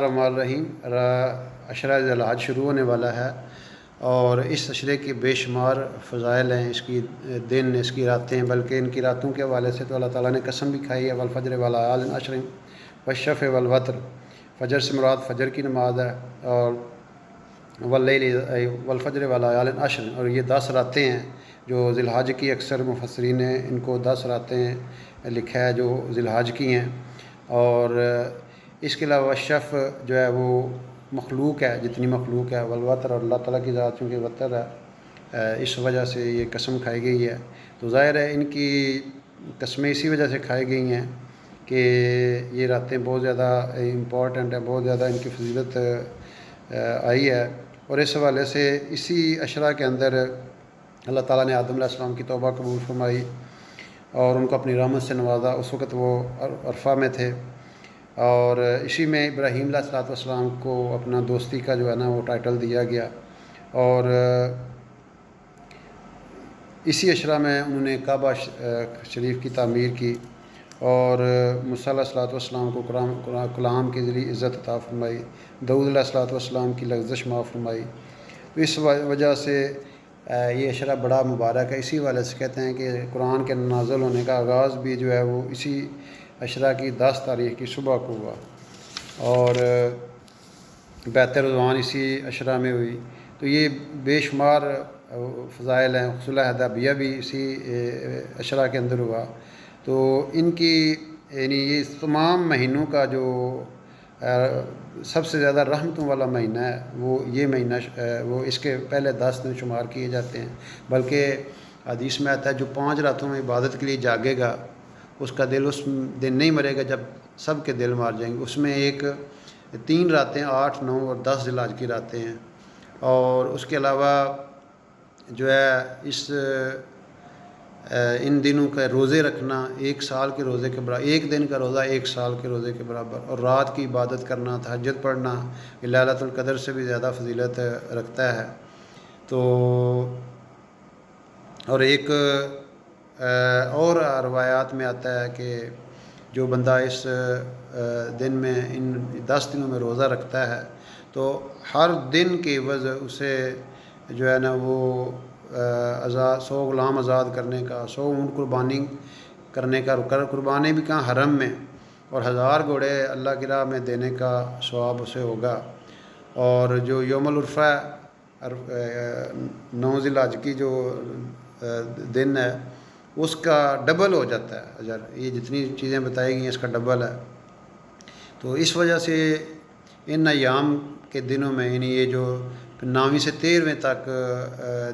الرحمن الرحیم عشرہ ذی الحج شروع ہونے والا ہے، اور اس عشرے کے بے شمار فضائل ہیں، اس کی دن، اس کی راتیں، بلکہ ان کی راتوں کے حوالے سے تو اللہ تعالیٰ نے قسم بھی کھائی ہے، والفجر ولیال عشر والشفع والوتر۔ فجر سے مراد فجر کی نماز ہے، اور واللیل والفجر ولیال عشر، اور یہ 10 راتیں ہیں جو ذی الحج کی اکثر مفسرین نے ان کو 10 راتیں لکھا ہے جو ذی الحج کی ہیں۔ اور اس کے علاوہ شفع جو ہے وہ مخلوق ہے، جتنی مخلوق ہے، والوتر، اور اللہ تعالیٰ کی ذات چونکہ وتر ہے، اس وجہ سے یہ قسم کھائی گئی ہے۔ تو ظاہر ہے ان کی قسمیں اسی وجہ سے کھائی گئی ہیں کہ یہ راتیں بہت زیادہ امپورٹنٹ ہیں، بہت زیادہ ان کی فضیلت آئی ہے، اور اس حوالے سے اسی عشرہ کے اندر اللہ تعالیٰ نے آدم علیہ السلام کی توبہ قبول فرمائی اور ان کو اپنی رحمت سے نوازا۔ اس وقت وہ عرفہ میں تھے، اور اسی میں ابراہیم علیہ السلام کو اپنا دوستی کا جو ہے نا وہ ٹائٹل دیا گیا، اور اسی عشرہ میں انہوں نے کعبہ شریف کی تعمیر کی، اور موسیٰ علیہ السلام کو کلام کے ذریعے عزت عطا فرمائی، داؤد علیہ السلام کی لغزش معاف فرمائی۔ تو اس وجہ سے یہ عشرہ بڑا مبارک ہے۔ اسی والے سے کہتے ہیں کہ قرآن کے نازل ہونے کا آغاز بھی جو ہے وہ اسی عشرہ کی 10 تاریخ کی صبح کو ہوا، اور بیعت رضوان اسی عشرہ میں ہوئی۔ تو یہ بے شمار فضائل ہیں۔ صلح حدیبیہ بھی اسی عشرہ کے اندر ہوا۔ تو ان کی یعنی یہ تمام مہینوں کا جو سب سے زیادہ رحمتوں والا مہینہ ہے وہ یہ مہینہ، وہ اس کے پہلے 10 دن شمار کیے جاتے ہیں، بلکہ حدیث میں آتا ہے جو 5 راتوں میں عبادت کے لیے جاگے گا اس کا دل اس دن نہیں مرے گا جب سب کے دل مار جائیں گے۔ اس میں 3 راتیں 8، 9 اور 10 ذی الحج کی راتیں ہیں، اور اس کے علاوہ جو ہے ان دنوں کا روزے رکھنا 1 سال کے روزے کے برابر، 1 دن کا روزہ 1 سال کے روزے کے برابر، اور رات کی عبادت کرنا، تہجد پڑھنا لیلۃ القدر سے بھی زیادہ فضیلت رکھتا ہے۔ تو اور ایک اور روایات میں آتا ہے کہ جو بندہ اس دن میں ان 10 دنوں میں روزہ رکھتا ہے تو ہر دن کے عوض اسے جو ہے نا وہ 100 غلام آزاد کرنے کا، 100 اونٹ قربانی کرنے کا، قربانی بھی کہاں حرم میں، اور 1000 گھوڑے اللہ کی راہ میں دینے کا ثواب اسے ہوگا۔ اور جو یوم العرفہ 9 ذی الحج کی جو دن ہے اس کا ڈبل ہو جاتا ہے اجر، یہ جتنی چیزیں بتائی گئی ہیں اس کا ڈبل ہے۔ تو اس وجہ سے ان ایام کے دنوں میں یعنی یہ جو 9ویں سے 13ویں تک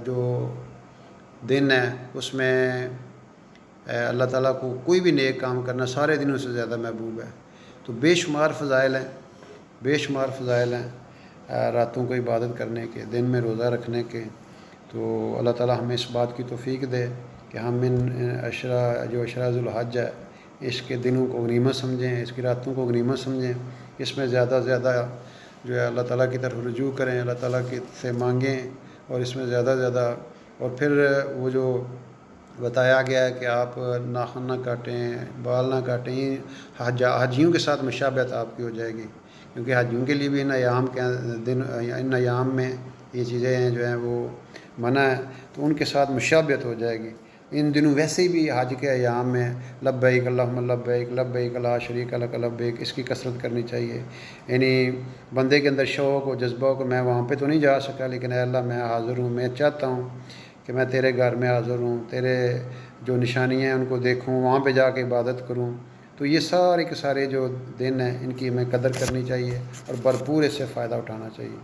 جو دن ہے اس میں اللہ تعالیٰ کو کوئی بھی نیک کام کرنا سارے دنوں سے زیادہ محبوب ہے۔ تو بے شمار فضائل ہیں، بے شمار فضائل ہیں راتوں کو عبادت کرنے کے، دن میں روزہ رکھنے کے۔ تو اللہ تعالیٰ ہمیں اس بات کی توفیق دے کہ ہم ان جو عشرہ ذی الحج ہے اس کے دنوں کو غنیمت سمجھیں، اس کی راتوں کو غنیمت سمجھیں، اس میں زیادہ زیادہ جو ہے اللہ تعالیٰ کی طرف رجوع کریں، اللہ تعالیٰ کی سے مانگیں، اور اس میں زیادہ زیادہ، اور پھر وہ جو بتایا گیا ہے کہ آپ ناخن نہ کاٹیں، بال نہ کاٹیں، حاجیوں کے ساتھ مشابہت آپ کی ہو جائے گی، کیونکہ حاجیوں کے لیے بھی ان ایام میں یہ چیزیں جو ہیں وہ منع ہے، تو ان کے ساتھ مشابہت ہو جائے گی۔ ان دنوں ویسے بھی حج کے ایام میں لبیک اللہم لبیک لبیک لا شریک لک لبیک اس کی کثرت کرنی چاہیے۔ یعنی بندے کے اندر شوق و جذبہ ہو کہ میں وہاں پہ تو نہیں جا سکا، لیکن اے اللہ میں حاضر ہوں، میں چاہتا ہوں کہ میں تیرے گھر میں حاضر ہوں، تیرے جو نشانیاں ہیں ان کو دیکھوں، وہاں پہ جا کے عبادت کروں۔ تو یہ سارے کے سارے جو دن ہیں ان کی ہمیں قدر کرنی چاہیے اور بھرپور اس سے فائدہ اٹھانا چاہیے۔